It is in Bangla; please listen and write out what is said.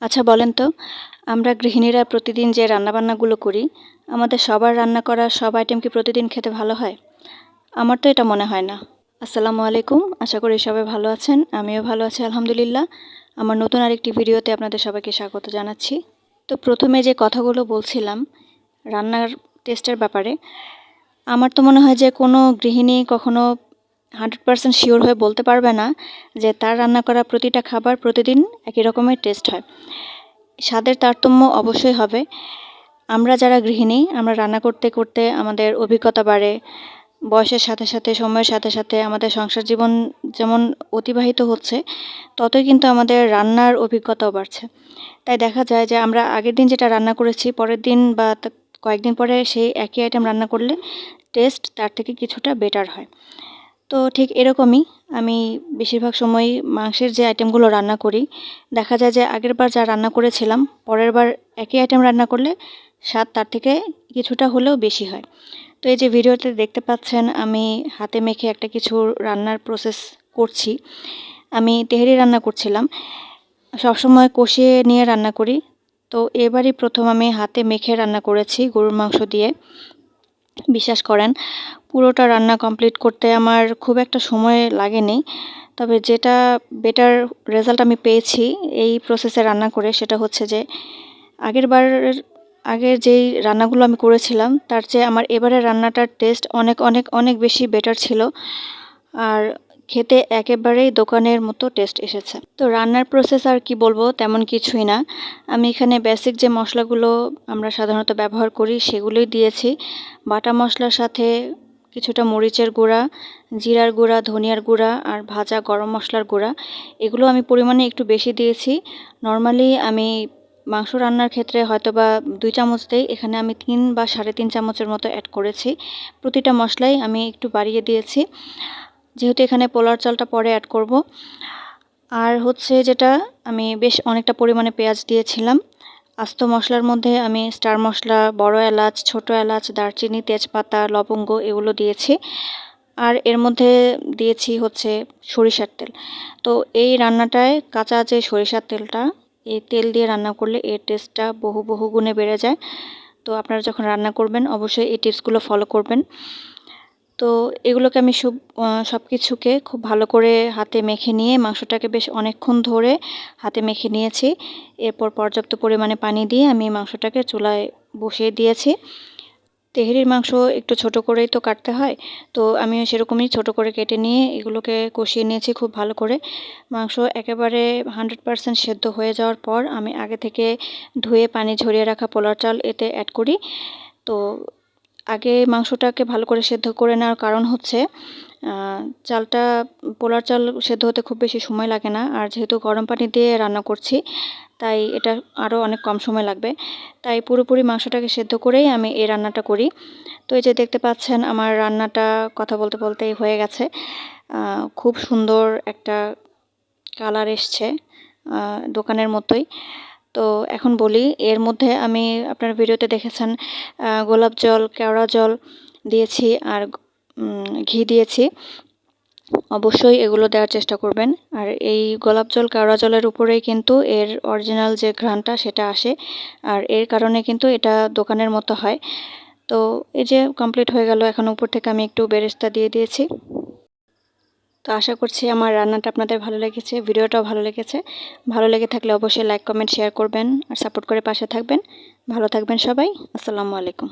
আচ্ছা বলেন তো, আমরা গৃহিণীরা প্রতিদিন যে রান্নাবান্নাগুলো করি, আমাদের সবার রান্না করা সব আইটেম কি প্রতিদিন খেতে ভালো হয়? আমার তো এটা মনে হয় না। আসসালামু আলাইকুম, আশা করি সবাই ভালো আছেন। আমিও ভালো আছি আলহামদুলিল্লাহ। আমার নতুন আরেকটি ভিডিওতে আপনাদের সবাইকে স্বাগত জানাচ্ছি। তো প্রথমে যে কথাগুলো বলছিলাম রান্নার টেস্টের ব্যাপারে, আমার তো মনে হয় যে কোনো গৃহিণী কখনো 100% শিওর হয়ে বলতে পারবে না যে তার রান্না করা প্রতিটা খাবার প্রতিদিন একই রকমের টেস্ট হয়। স্বাদের তারতম্য অবশ্যই হবে। আমরা যারা গৃহিণী, আমরা রান্না করতে করতে আমাদের অভিজ্ঞতা বাড়ে। বয়সের সাথে সাথে, সময়ের সাথে সাথে আমাদের সংসার জীবন যেমন অতিবাহিত হচ্ছে, ততই কিন্তু আমাদের রান্নার অভিজ্ঞতাও বাড়ছে। তাই দেখা যায় যে আমরা আগের দিন যেটা রান্না করেছি, পরের দিন বা কয়েকদিন পরে সেই একই আইটেম রান্না করলে টেস্ট তার থেকে কিছুটা বেটার হয়। তো ঠিক এরকমই আমি বেশিরভাগ সময়ই মাংসের যে আইটেমগুলো রান্না করি, দেখা যায় যে আগের বার যা রান্না করেছিলাম, পরের বার একই আইটেম রান্না করলে স্বাদ তার থেকে কিছুটা হলেও বেশি হয়। তো এই যে ভিডিওতে দেখতে পাচ্ছেন আমি হাতে মেখে একটা কিছু রান্নার প্রসেস করছি। আমি তেহারি রান্না করছিলাম। সবসময় কষিয়ে নিয়ে রান্না করি। তো এবারই প্রথম আমি হাতে মেখে রান্না করেছি গরুর মাংস দিয়ে। বিশ্বাস করেন পুরোটা রান্না কমপ্লিট করতে আমার খুব একটা সময় লাগেনি। তবে যেটা বেটার রেজাল্ট আমি পেয়েছি এই প্রসেসে রান্না করে, সেটা হচ্ছে যে আগের যেই রান্নাগুলো আমি করেছিলাম তার চেয়ে আমার এবারের রান্নাটার টেস্ট অনেক অনেক অনেক বেশি বেটার ছিল। আর খেতে একেবারেই দোকানের মতো টেস্ট এসেছে। তো রান্নার প্রসেস আর কি বলবো, তেমন কিছুই না। আমি এখানে বেসিক যে মশলাগুলো আমরা সাধারণত ব্যবহার করি সেগুলোই দিয়েছি। বাটা মশলার সাথে কিছুটা মরিচের গুঁড়া, জিরার গুঁড়া, ধনিয়ার গুঁড়া আর ভাজা গরম মশলার গুঁড়া, এগুলো আমি পরিমাণে একটু বেশি দিয়েছি। নর্মালি আমি মাংস রান্নার ক্ষেত্রে হয়তোবা 2 চামচ দেই, এখানে আমি 3 বা 3.5 চামচের মতো অ্যাড করেছি। প্রতিটা মশলাই আমি একটু বাড়িয়ে দিয়েছি, যেহেতু এখানে পোলার চালটা পরে অ্যাড করব। আর হচ্ছে যেটা, আমি বেশ অনেকটা পরিমাণে পেঁয়াজ দিয়েছিলাম। আস্ত মশলার মধ্যে আমি স্টার মশলা, বড় এলাচ, ছোট এলাচ, দারচিনি, তেজপাতা, লবঙ্গ এগুলো দিয়েছি। আর এর মধ্যে দিয়েছি হচ্ছে সরিষার তেল। তো এই রান্নাটায় কাঁচা যে সরিষার তেলটা, এই তেল দিয়ে রান্না করলে এর টেস্টটা বহু গুণে বেড়ে যায়। তো আপনারা যখন রান্না করবেন অবশ্যই এই টিপসগুলো ফলো করবেন। তো এগুলোকে আমি সব কিছুকে খুব ভালো করে হাতে মেখে নিয়ে মাংসটাকে বেশ অনেকক্ষণ ধরে হাতে মেখে নিয়েছি। এরপর পর্যাপ্ত পরিমাণে পানি দিয়ে আমি মাংসটাকে চুলায় বসিয়ে দিয়েছি। তেহারির মাংস একটু ছোট করেই তো কাটতে হয়, তো আমিও সেরকমই ছোট করে কেটে নিয়ে এগুলোকে কষিয়ে নিয়েছি খুব ভালো করে। মাংস একেবারে 100% সেদ্ধ হয়ে যাওয়ার পর আমি আগে থেকে ধুয়ে পানি ঝরিয়ে রাখা পোলার চাল এতে অ্যাড করি। তো আগে মাংসটাকে ভালো করে সেদ্ধ করে নেওয়ার কারণ হচ্ছে চালটা, পোলার চাল সেদ্ধ হতে খুব বেশি সময় লাগে না। আর যেহেতু গরম পানি দিয়ে রান্না করছি, তাই এটা আরও অনেক কম সময় লাগবে। তাই পুরোপুরি মাংসটাকে সেদ্ধ করেই আমি এই রান্নাটা করি। তো এই যে দেখতে পাচ্ছেন আমার রান্নাটা কথা বলতে বলতেই হয়ে গেছে। খুব সুন্দর একটা কালার এসছে, দোকানের মতোই। তো এখন বলি, এর মধ্যে আমি আপনার ভিডিওতে দেখেছেন গোলাপ জল, কেওড়া জল দিয়েছি আর ঘি দিয়েছি। অবশ্যই এগুলো দেওয়ার চেষ্টা করবেন। আর এই গোলাপ জল, কেওড়া জলের উপরেই কিন্তু এর অরিজিনাল যে ঘ্রাণটা সেটা আসে। আর এর কারণে কিন্তু এটা দোকানের মতো হয়। তো এই যে কমপ্লিট হয়ে গেল, এখন উপর থেকে আমি একটু বেরেস্তা দিয়ে দিয়েছি। তো আশা করছি আমার রান্নাটা আপনাদের ভালো লেগেছে, ভিডিওটাও ভালো লেগেছে। ভালো লেগে থাকলে অবশ্যই লাইক, কমেন্ট, শেয়ার করবেন আর সাপোর্ট করে পাশে থাকবেন। ভালো থাকবেন সবাই। আসসালামু আলাইকুম।